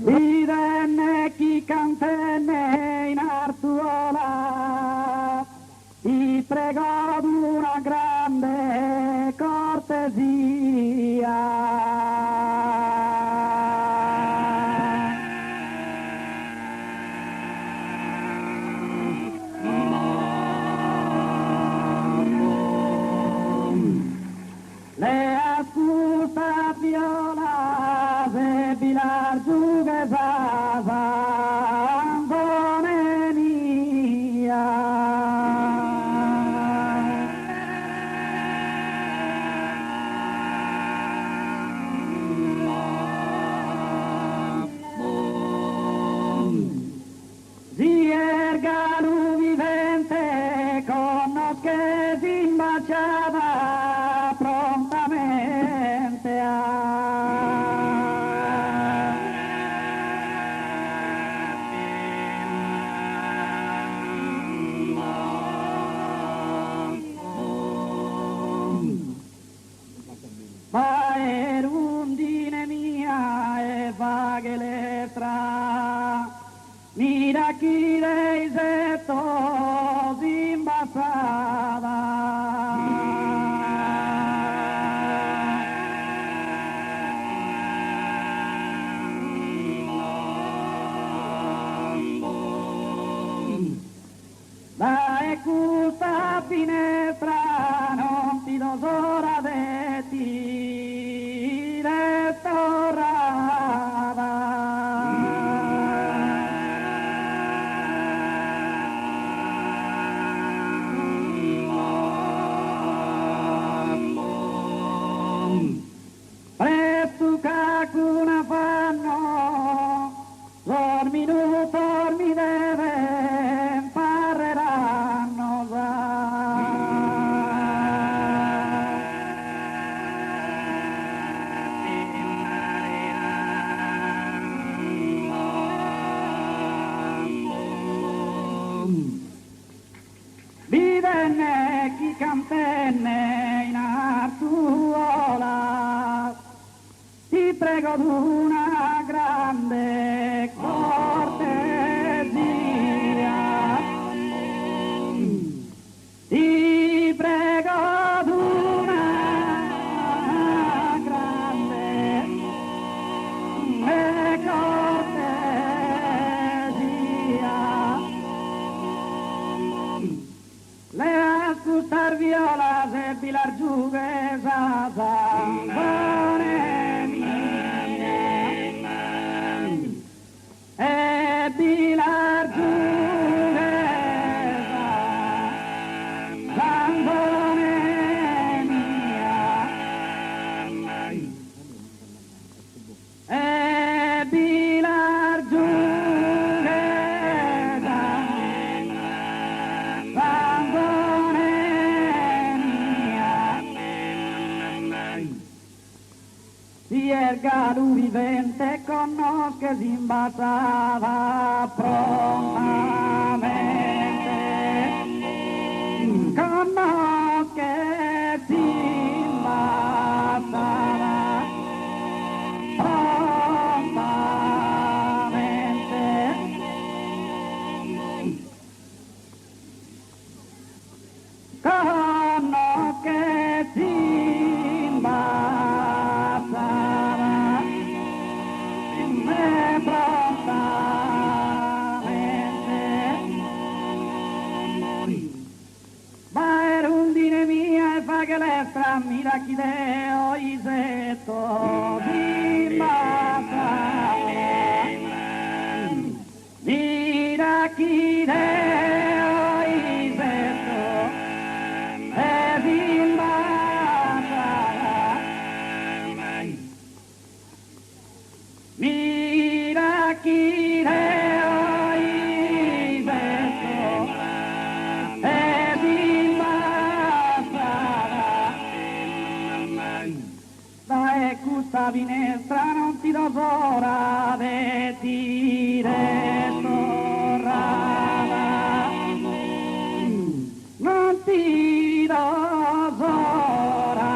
Divenne chi cantenne in Artuola, ti prego d'una grande Le ascusa viola se bilar giuguesa zambone mia. Si erga lu vivente con che si imbaciava prontamente Ma erundine mia e vaghe letra mira chi dei setto si imbassava. Da questa finestra non ti do ora de ti Presto una fanno, dormi nu, dormi deve, impareranno Divenne chi cantenne in Artuola, ti prego d'una grande cortesia, ti prego d'una grande cortesia. Le ascoltar viola se bilar giuguesa zambone mia e bilar giuguesa zambone mia e bilar giuguesa zambone si erga lu vivente conosce si imbassava prontamente, conosce si imbassava prontamente, conosce si imbassava che l'estra mira chi deo isetto di massa mira chi deo isetto e di massa mira chi deo isetto e di da questa finestra non ti do ora de dire torrada, non ti do ora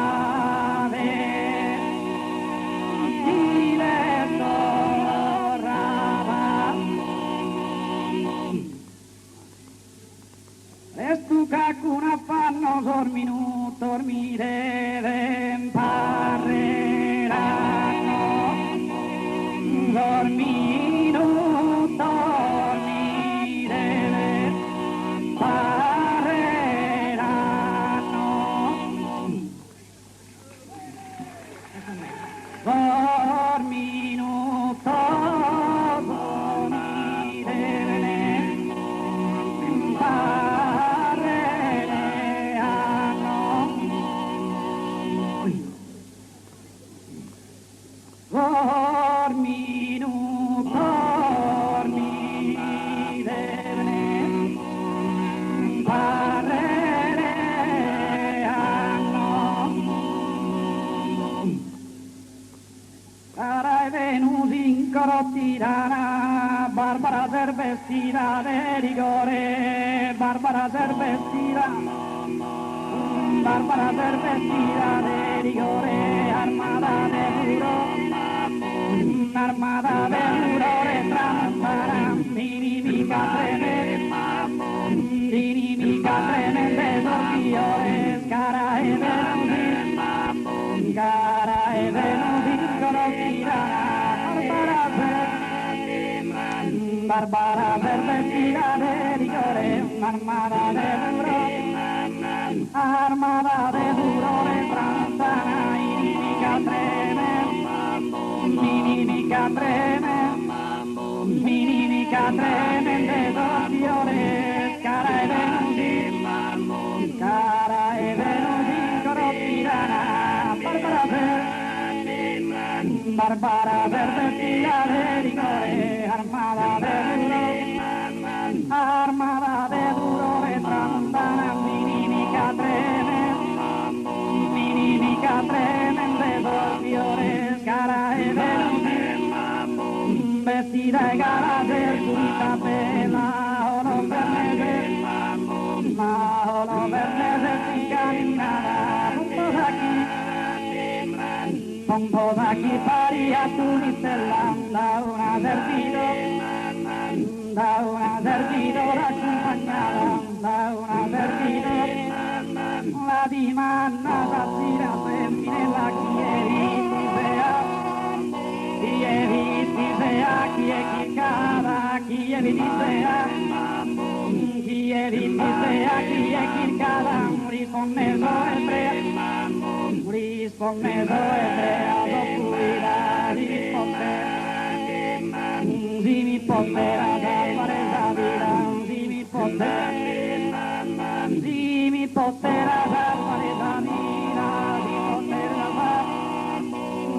de dire torrada. dormino, dormire, pareranno. Dormino, dormire, pareranno. Dormino, dormire, pareranno. Cara è venuta in corottirana, Barbara servestita de rigore, Barbara servestita, Barbara servestita de rigore, armata de duro, armata de furore, tramontana, inimica tremende sortiores, cara e venuti, corottirana, Barbara servestita de rigore, armata de duro, armada de furore tramontana, inimica tremende sortiores, cara e venuti, corottirana, Barbara servestita de rigore, armada de furore tramontana, inimica tremende sortiores, cara e venuti, vestita e cara del curita bella, olo vernese sin camminare, un po' da chi pari a Tunistella, da una servito raccompagnata, da una servito, la dimannata tira femminella, chi è vittisea, chi è chircata, chi è vittisea, risponneso ebrea, d'oscurità, si mi potera da fare la vita, si mi potera da fare la vita,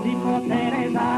si potera da